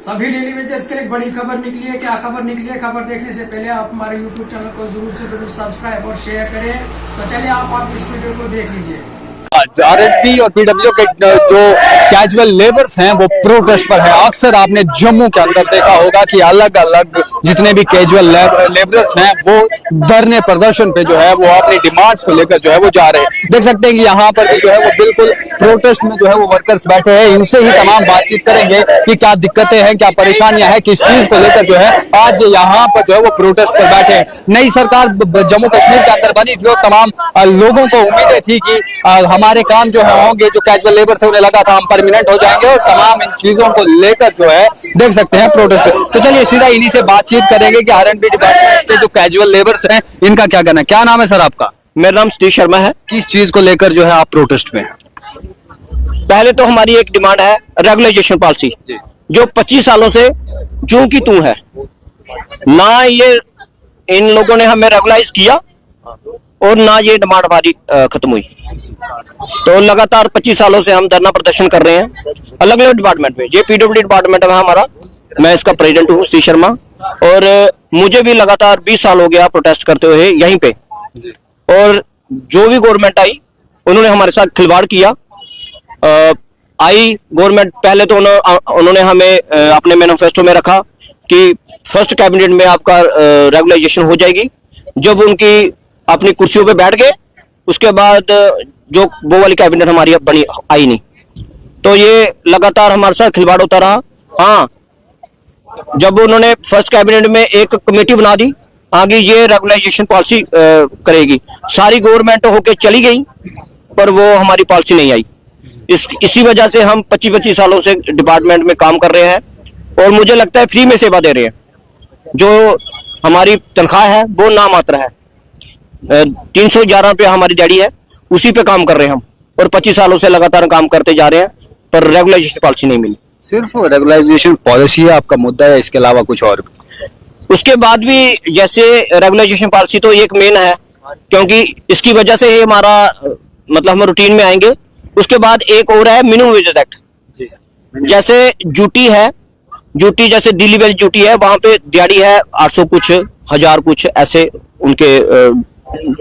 सभी daily wagers के लिए एक बड़ी खबर निकली है। क्या खबर निकली है? खबर देखने से पहले आप हमारे यूट्यूब चैनल को जरूर से जरूर सब्सक्राइब और शेयर करें। तो चलिए आप इस वीडियो को देख लीजिए। आरएनबी और पीडब्ल्यू के जो कैजुअल लेबर्स हैं वो प्रोटेस्ट पर है। अक्सर आपने जम्मू के अंदर देखा होगा कि अलग अलग जितने भी कैजुअल लेबर्स हैं वो धरने प्रदर्शन पे जो है वो अपनी डिमांड्स को लेकर जो है वो जा रहे हैं। देख सकते हैं कि यहाँ पर भी जो है वो बिल्कुल प्रोटेस्ट में जो है वो वर्कर्स बैठे हैं। इनसे ही तमाम बातचीत करेंगे कि क्या दिक्कतें हैं, क्या परेशानियां हैं, किस चीज को लेकर जो है आज यहाँ पर जो है वो प्रोटेस्ट पर बैठे हैं। नई सरकार जम्मू कश्मीर के अंदर बनी थी और तमाम लोगों को उम्मीदें थी कि हमारे काम जो है होंगे, जो कैजुअल लेबर थे उन्हें लगा था हम परमानेंट हो जाएंगे और तमाम इन चीजों को लेकर जो है देख सकते हैं प्रोटेस्ट पे। तो चलिए सीधा इन्हीं से बातचीत करेंगे कि आरएनबी डिपार्टमेंट के जो कैजुअल लेबर्स हैं इनका क्या कहना है। क्या नाम है सर आपका? मेरा नाम सतीश शर्मा है। किस चीज को लेकर जो है आप प्रोटेस्ट में? पहले तो हमारी एक डिमांड है रेगुलाइजेशन पॉलिसी, जो 25 सालों से जूं की तू है ना। ये इन लोगों ने हमें रेगुलाइज किया और ना ये डिमांड हमारी खत्म हुई। तो लगातार 25 सालों से हम धरना प्रदर्शन कर रहे हैं अलग अलग डिपार्टमेंट में। ये पीडब्ल्यू डिपार्टमेंट है हमारा, मैं इसका प्रेसिडेंट हूँ सतीश शर्मा, और मुझे भी लगातार 20 साल हो गया प्रोटेस्ट करते हुए यहीं पे। और जो भी गवर्नमेंट आई उन्होंने हमारे साथ खिलवाड़ किया। आई गवर्नमेंट पहले तो उन्होंने हमें अपने मैनिफेस्टो में रखा कि फर्स्ट कैबिनेट में आपका रेगुलाइजेशन हो जाएगी। जब उनकी अपनी कुर्सियों पे बैठ गए उसके बाद जो वो वाली कैबिनेट हमारी अब बनी आई नहीं। तो ये लगातार हमारे साथ खिलवाड़ होता रहा। हाँ, जब उन्होंने फर्स्ट कैबिनेट में एक कमेटी बना दी, आगे ये रेगुलाइजेशन पॉलिसी करेगी, सारी गवर्नमेंट होके चली गई पर वो हमारी पॉलिसी नहीं आई। इसी वजह से हम 25 सालों से डिपार्टमेंट में काम कर रहे हैं और मुझे लगता है फ्री में सेवा दे रहे हैं। जो हमारी तनख्वाह है वो नामात्र है, 311 रुपये हमारी दिहाड़ी है, उसी पे काम कर रहे हैं हम। और 25 सालों से लगातार काम करते जा रहे हैं पर रेगुलाइजेशन पॉलिसी नहीं मिली। सिर्फ रेगुलाइजेशन पॉलिसी है आपका मुद्दा है, इसके अलावा कुछ और? उसके बाद भी जैसे रेगुलाइजेशन पॉलिसी तो एक मेन है, क्योंकि इसकी वजह से ही हमारा मतलब हम रूटीन में आएंगे। उसके बाद एक और है मिनिमम वेजेस एक्ट। जैसे ड्यूटी है, ड्यूटी जैसे दिल्ली वाली ड्यूटी है, वहां पे दिहाड़ी है 800 कुछ, 1000 कुछ, ऐसे उनके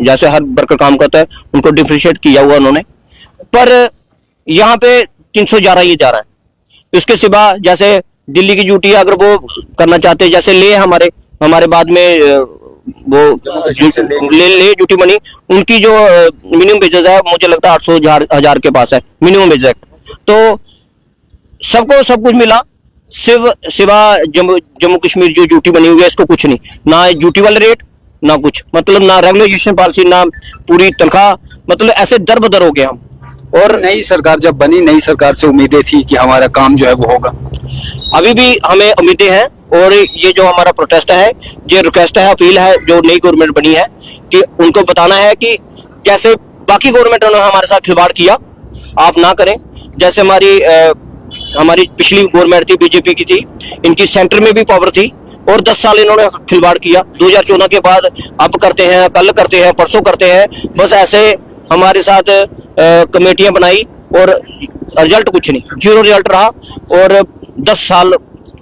जैसे हर वर्कर काम करता है उनको डिफरेंशिएट किया हुआ उन्होंने। पर यहाँ पे 311 ये जा रहा है। इसके सिवा जैसे दिल्ली की ड्यूटी अगर वो करना चाहते हैं, जैसे ले हमारे बाद में वो ले ड्यूटी बनी, उनकी जो मिनिमम वेजेस है मुझे लगता है 800 1000 के पास है मिनिमम वेज एक्ट। तो सबको सब कुछ मिला, सिवा जम्मू कश्मीर जो ड्यूटी बनी हुई है इसको कुछ नहीं, ना ड्यूटी वाले रेट ना कुछ, मतलब ना रेगुलाइजेशन पॉलिसी ना पूरी तनख्वाह, मतलब ऐसे दर बदर हो गए हम। और नई सरकार जब बनी, नई सरकार से उम्मीदें थी कि हमारा काम जो है वो होगा। अभी भी हमें उम्मीदें हैं और ये जो हमारा प्रोटेस्ट है, ये रिक्वेस्ट है, अपील है जो नई गवर्नमेंट बनी है कि उनको बताना है कि जैसे बाकी गवर्नमेंटों ने हमारे साथ खिलवाड़ किया आप ना करें। जैसे हमारी पिछली गवर्नमेंट थी, बीजेपी की थी, इनकी सेंटर में भी पावर थी और 10 साल इन्होंने खिलवाड़ किया। 2014 के बाद अब करते हैं, कल करते हैं, परसों करते हैं, बस ऐसे हमारे साथ कमेटियां बनाई और रिजल्ट कुछ नहीं, 0 रिजल्ट रहा। और 10 साल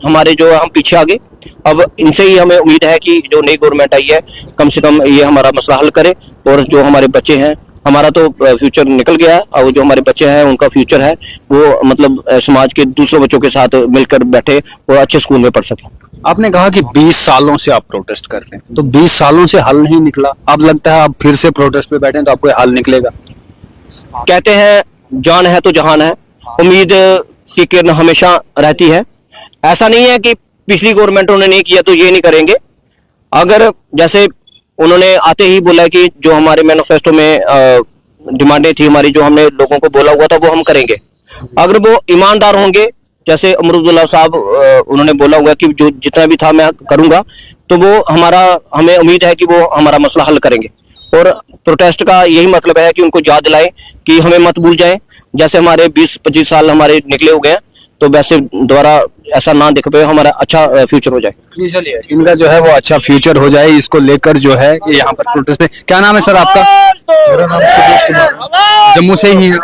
हमारे जो हम पीछे आ गए। अब इनसे ही हमें उम्मीद है कि जो नई गवर्नमेंट आई है कम से कम ये हमारा मसला हल करे और जो हमारे बच्चे हैं, हमारा तो फ्यूचर निकल गया है, और जो हमारे बच्चे हैं उनका फ्यूचर है वो मतलब समाज के दूसरे बच्चों के साथ मिलकर बैठे और अच्छे स्कूल में पढ़ सके। आपने कहा कि 20 सालों से आप प्रोटेस्ट कर रहे हैं, तो 20 सालों से हल नहीं निकला, अब लगता है आप फिर से प्रोटेस्ट पे बैठे तो आपको हल निकलेगा? कहते हैं जान है तो जहान है, उम्मीद की किरण हमेशा रहती है। ऐसा नहीं है कि पिछली गवर्नमेंटों ने नहीं किया तो ये नहीं करेंगे। अगर जैसे उन्होंने आते ही बोला कि जो हमारे मैनिफेस्टो में डिमांडें थी हमारी, जो हमने लोगों को बोला हुआ था वो हम करेंगे। अगर वो ईमानदार होंगे, जैसे अमरुद्दुल्ला साहब उन्होंने बोला हुआ कि जो जितना भी था मैं करूंगा, तो वो हमें उम्मीद है कि वो हमारा मसला हल करेंगे। और प्रोटेस्ट का यही मतलब है कि उनको याद दिलाएं कि हमें मत भूल जाएं। जैसे हमारे 20-25 साल हमारे निकले हो गए, तो वैसे दोबारा ऐसा ना दिख पाए, हमारा अच्छा फ्यूचर हो जाए। चलिए इनका जो है वो अच्छा फ्यूचर हो जाए, इसको लेकर जो है यहाँ पर प्रोटेस्ट पे। क्या नाम है सर आपका? मेरा नाम सुदेश कुमार। जम्मू से ही है।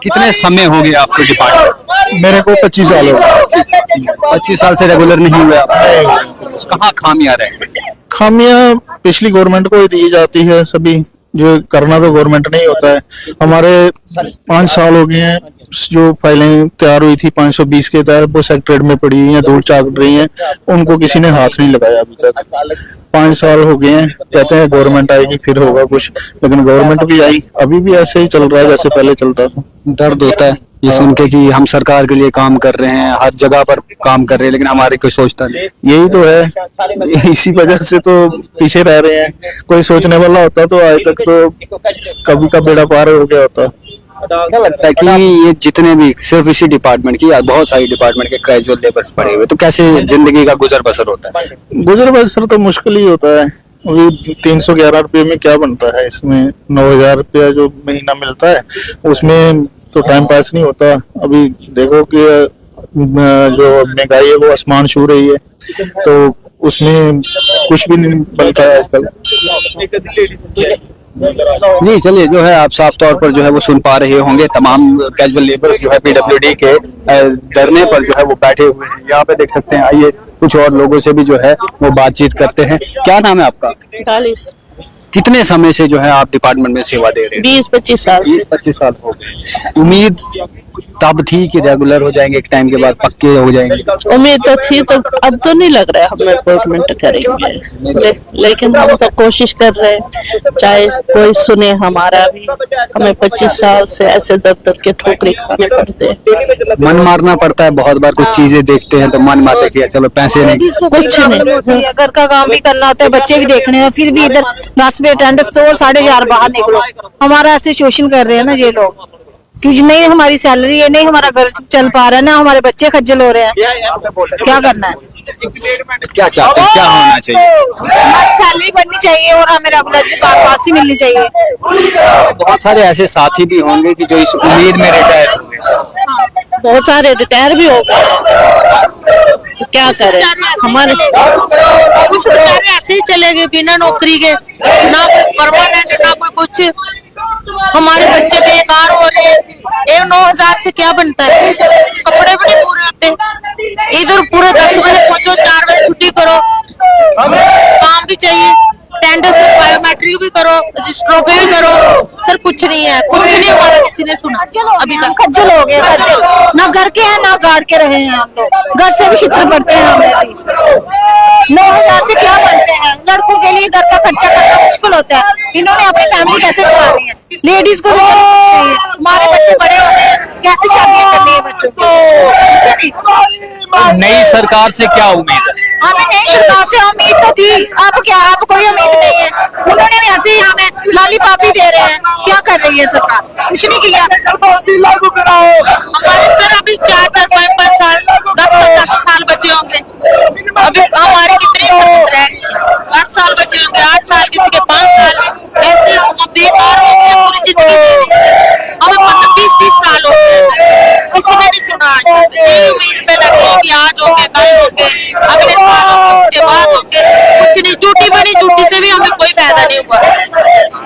कितने समय हो गए आपको डिपार्टमेंट? मेरे को 25 साल हो गए। 25 साल से रेगुलर नहीं हुए आप? कहाँ खामियां रहे? खामियां पिछली गवर्नमेंट को ही दी जाती है, सभी जो करना तो गवर्नमेंट नहीं होता है। हमारे 5 साल हो गए हैं, जो फाइलें तैयार हुई थी 520 के तहत वो सेक्रेटरीट में पड़ी हुई हैं, धूल चाक रही हैं, उनको किसी ने हाथ नहीं लगाया अभी तक। 5 साल हो गए हैं, कहते हैं गवर्नमेंट आएगी फिर होगा कुछ, लेकिन गवर्नमेंट भी आई, अभी भी ऐसे ही चल रहा है जैसे पहले चलता था। दर्द होता है ये सुन के कि हम सरकार के लिए काम कर रहे हैं, हर जगह पर काम कर रहे हैं, लेकिन हमारे कोई सोचता नहीं। यही तो है, इसी वजह से तो पीछे रह रहे हैं। कोई सोचने वाला होता तो आज तक तो कभी का बेड़ा पार हो गया होता। क्या लगता है कि ये जितने भी सिर्फ इसी डिपार्टमेंट की या बहुत सारी डिपार्टमेंट के कैजुअल लेबर्स पड़े हुए, तो कैसे जिंदगी का गुजर बसर होता है? गुजर बसर तो मुश्किल ही होता है। अभी 311 रुपये में क्या बनता है? इसमें 9000 रुपया जो महीना मिलता है उसमें तो टाइम पास नहीं होता। अभी देखो कि जो महंगाई है वो आसमान छू रही है, तो उसमें कुछ भी नहीं बनता है आजकल। जी चलिए, जो है आप साफ तौर पर जो है वो सुन पा रहे होंगे, तमाम कैजुअल लेबर्स जो है पीडब्ल्यूडी के धरने पर जो है वो बैठे हुए हैं। यहाँ पे देख सकते हैं। आइए कुछ और लोगों से भी जो है वो बातचीत करते हैं। क्या नाम है आपका? 40 कितने समय से जो है आप डिपार्टमेंट में सेवा दे रहे हैं? 20-25 साल से। 20-25 साल हो गए। उम्मीद तब थी कि रेगुलर हो जाएंगे, एक टाइम के बाद पक्के हो जाएंगे? उम्मीद तो थी, तो अब तो नहीं लग रहा है हम रिपोर्टमेंट करेंगे, लेकिन हम तो कोशिश कर रहे हैं, चाहे कोई सुने हमारा भी। हमें 25 साल से ऐसे दर दर के ठोकरे खाने पड़ते हैं। मन मारना पड़ता है, बहुत बार कुछ चीजें देखते हैं तो मन मारता है कि चलो पैसे नहीं, कुछ नहीं। घर का काम भी करना होता है, बच्चे भी देखने हैं, फिर भी इधर 10 बजे अटेंडेंस दो और 4:30 बाहर निकलो। हमारा ऐसे शोषण कर रहे हैं ना ये लोग, क्योंकि नहीं हमारी सैलरी है, नहीं हमारा घर चल पा रहा है, ना हमारे बच्चे खज्जल हो रहे हैं। क्या करना है? क्या चाहते हैं, क्या होना चाहिए? हमारी सैलरी बढ़नी चाहिए और हमें रेगुलर से पास मिलनी चाहिए। बहुत सारे ऐसे साथी भी होंगे कि जो इस उम्मीद में रिटायर हुए। बहुत सारे रिटायर भी हो गए, तो क्या करें? हमारे कुछ बेचारे ऐसे ही चले गए बिना नौकरी के, ना कोई परमानेंट ना कोई कुछ। हमारे बच्चे बेकार हो रहे हैं। 9,000 से क्या बनता है? कपड़े भी नहीं पूरे होते। इधर पूरे 10 बजे पहुंचो, 4 बजे छुट्टी करो। काम भी चाहिए, टेंडर से बायोमेट्रिक भी करो, रजिस्ट्रो पे भी करो। सर कुछ नहीं है, कुछ नहीं हमारा किसी ने सुना अभी तक। खज्जल हो गए, खज्जल। ना घर के हैं ना गाड़ के रहे हैं हम लोग, घर से भी छित्र पड़ते हैं हमें भी। 9,000 से क्या बनते हैं? लड़कों के लिए घर का खर्चा करना मुश्किल होता है, इन्होंने अपनी फैमिली कैसे चलानी है? लेडीज को तो कुछ नहीं है, हमारे बच्चे बड़े हो गए हैं, कैसे शादियां करनी है बच्चों की? नई सरकार से क्या उम्मीद है? हमें नई सरकार से उम्मीद तो थी, अब क्या, अब कोई उम्मीद नहीं है। उन्होंने भी ऐसे ही हमें लाली पापी दे रहे हैं। क्या कर रही है सरकार? कुछ नहीं किया। हमारे सर अभी 4-4, 5-5 साल, 10 साल बचे होंगे। अभी हमारी कितनी सर्विस रह गई है? 10 साल बचे होंगे, 8 साल, किसी के 5 साल। ऐसे हम बेकार हो गए, पूरी जिंदगी दे दी है। हमें 20-20 साल हो गए, किसी ने नहीं सुना। ये उम्मीद पे लगे कि आज होंगे, कल होंगे, अगले साल होंगे, उसके बाद होंगे। कुछ नहीं, झूठी बनी, झूठी से भी हमें कोई फायदा नहीं हुआ।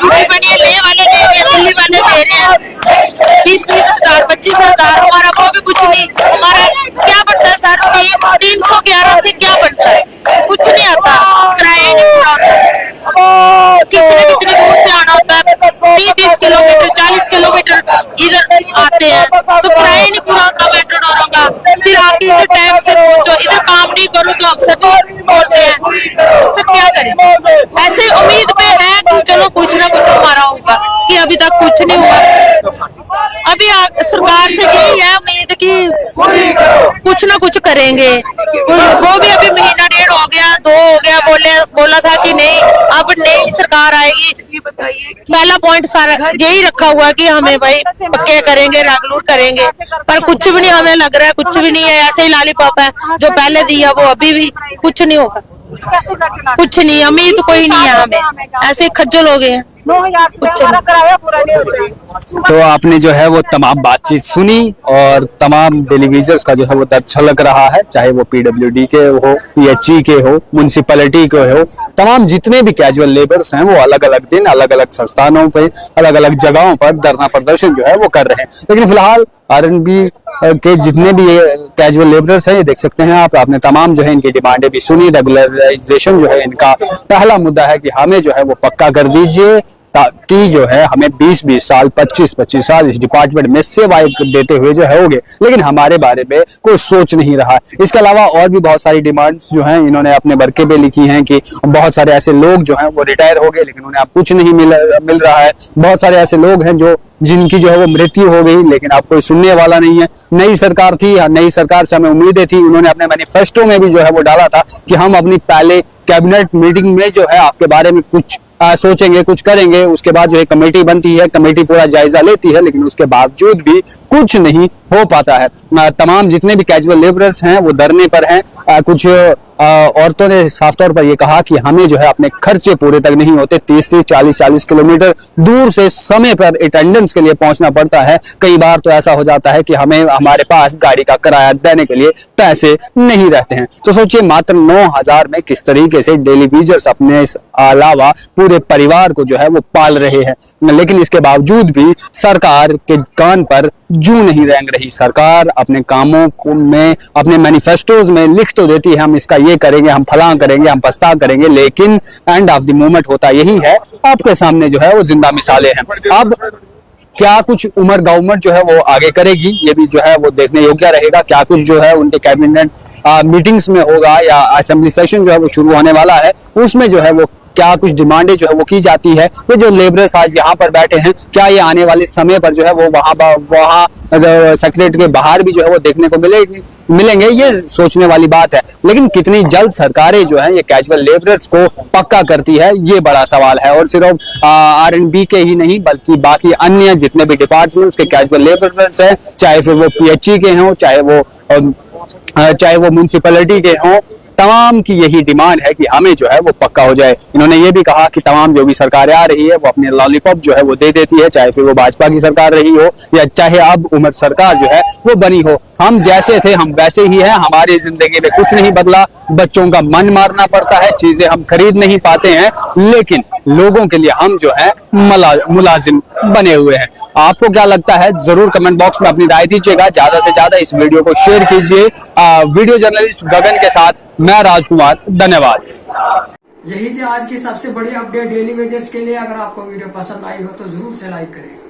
झूठी बनी है, ले वाले ले रहे हैं, दिल्ली वाले दे रहे हैं 20-20 हजार, 25 हजार, हमारा वो भी कुछ नहीं। हमारा क्या बनता है सर? 311 से क्या बनता है? कुछ नहीं आता, किराया नहीं पूरा होता। किसी ने कितनी दूर से आना होता है, 30-30 किलोमीटर, 40 किलोमीटर इधर आते हैं, तो किराया नहीं पूरा होता मेट्रोडोरों का। फिर आके इधर टाइम से पहुंचो, इधर काम नहीं करो तो अक्सर बोलते हैं। सर क्या करें? ऐसे उम्मीद पे है कि चलो कुछ ना कुछ हमारा होगा, कि अभी तक कुछ नहीं हुआ। अभी सरकार से यही है उम्मीद कि कुछ ना कुछ करेंगे। वो भी अभी महीना 1.5 हो गया, 2 हो गया, बोला था कि नहीं अब नई सरकार आएगी। ये बताइए, पहला पॉइंट सारा यही रखा हुआ कि हमें भाई पक्के करेंगे, रेगुलर करेंगे, पर कुछ भी नहीं हमें लग रहा है, कुछ भी नहीं है। ऐसे ही लॉलीपॉप है, जो पहले दिया वो अभी भी कुछ नहीं होगा, कुछ नहीं, उम्मीद कोई नहीं है हमें। ऐसे खज्जल हो गए हैं। 9,000 से हमारा किराया पूरा नहीं होता है। तो आपने जो है वो तमाम बातचीत सुनी और तमाम डेलीवेजर्स का जो है वो दर्द छलक रहा है, चाहे वो पीडब्ल्यूडी के हो, पीएचई के हो, म्युनिसिपैलिटी के हो, तमाम जितने भी कैजुअल लेबर्स हैं वो अलग अलग दिन अलग अलग संस्थानों पे अलग अलग जगहों पर धरना प्रदर्शन जो है वो कर रहे हैं। लेकिन फिलहाल आरएनबी के जितने भी कैजुअल लेबरर्स हैं, ये देख सकते हैं आपने तमाम जो है इनकी डिमांडें भी सुनी। रेगुलराइजेशन जो है इनका पहला मुद्दा है कि हमें जो है वो पक्का कर दीजिए ताकि जो है हमें 20-20 साल 25-25 साल इस डिपार्टमेंट में सेवाएं देते हुए जो है होंगे, लेकिन हमारे बारे में कोई सोच नहीं रहा। इसके अलावा और भी बहुत सारी डिमांड्स जो हैं इन्होंने अपने वर्के पे लिखी हैं कि बहुत सारे ऐसे लोग जो हैं वो रिटायर हो गए लेकिन उन्हें अब कुछ नहीं मिल रहा है। बहुत सारे ऐसे लोग हैं जो जिनकी जो है वो मृत्यु हो गई लेकिन अब कोई सुनने वाला नहीं है। नई सरकार थी, नई सरकार से हमें उम्मीदें थी, उन्होंने अपने मैनिफेस्टो में भी जो है वो डाला था कि हम अपनी पहले कैबिनेट मीटिंग में जो है आपके बारे में कुछ सोचेंगे, कुछ करेंगे। उसके बाद जो है कमेटी बनती है, कमेटी पूरा जायजा लेती है, लेकिन उसके बावजूद भी कुछ नहीं हो पाता है। तमाम जितने भी कैजुअल लेबरर्स हैं वो धरने पर हैं। कुछ औरतों ने साफ तौर पर यह कहा कि हमें जो है अपने खर्चे पूरे तक नहीं होते, 30-30, 40-40 किलोमीटर दूर से समय पर अटेंडेंस के लिए पहुंचना पड़ता है। कई बार तो ऐसा हो जाता है कि हमें हमारे पास गाड़ी का किराया देने के लिए पैसे नहीं रहते हैं। तो सोचिए मात्र 9,000 में किस तरीके से डेलीवेजर्स अपने अलावा पूरे परिवार को जो है वो पाल रहे हैं, लेकिन इसके बावजूद भी सरकार के कान पर जू नहीं रेंग रही। सरकार अपने कामों में, अपने मैनिफेस्टोज में लिख तो देती है हम इसका ये करेंगे, हम फलां करेंगे, हम पस्ता करेंगे, लेकिन एंड ऑफ द मोमेंट होता यही है। आपके सामने जो है वो जिंदा मिसालें हैं। अब क्या कुछ उमर गवर्नमेंट जो है वो आगे करेगी ये भी जो है वो देखने योग्य रहेगा। क्या कुछ जो है उनके कैबिनेट मीटिंग्स में होगा या असेंबली सेशन जो है वो शुरू होने वाला है, उसमें जो है वो क्या कुछ डिमांडें जो है वो की जाती है। ये जो लेबरर्स आज यहाँ पर बैठे हैं, क्या ये आने वाले समय पर जो है वो वहाँ सेक्रेटरी के बाहर भी जो है वो देखने को मिलेंगे, ये सोचने वाली बात है। लेकिन कितनी जल्द सरकारें जो है ये कैजुअल लेबरर्स को पक्का करती है, ये बड़ा सवाल है। और सिर्फ आरएनबी के ही नहीं बल्कि बाकी अन्य जितने भी डिपार्टमेंट्स के कैजुअल लेबरर्स हैं, चाहे फिर वो पीएचई के हों, चाहे वो म्युनिसिपैलिटी के हों, तमाम की यही डिमांड है कि हमें जो है वो पक्का हो जाए। इन्होंने ये भी कहा कि तमाम जो भी सरकारें आ रही है वो अपने लॉलीपॉप जो है वो दे देती है, चाहे फिर वो भाजपा की सरकार रही हो या चाहे अब उमर सरकार जो है वो बनी हो। हम जैसे थे हम वैसे ही हैं, हमारी जिंदगी में कुछ नहीं बदला। बच्चों का मन मारना पड़ता है, चीजें हम खरीद नहीं पाते हैं, लेकिन लोगों के लिए हम जो है मुलाजिम बने हुए हैं। आपको क्या लगता है जरूर कमेंट बॉक्स में अपनी राय दीजिएगा। ज्यादा से ज्यादा इस वीडियो को शेयर कीजिए। वीडियो जर्नलिस्ट गगन के साथ मैं राजकुमार, धन्यवाद। यही थी आज की सबसे बड़ी अपडेट डेली वेजेस के लिए। अगर आपको वीडियो पसंद आई हो तो जरूर से लाइक करें।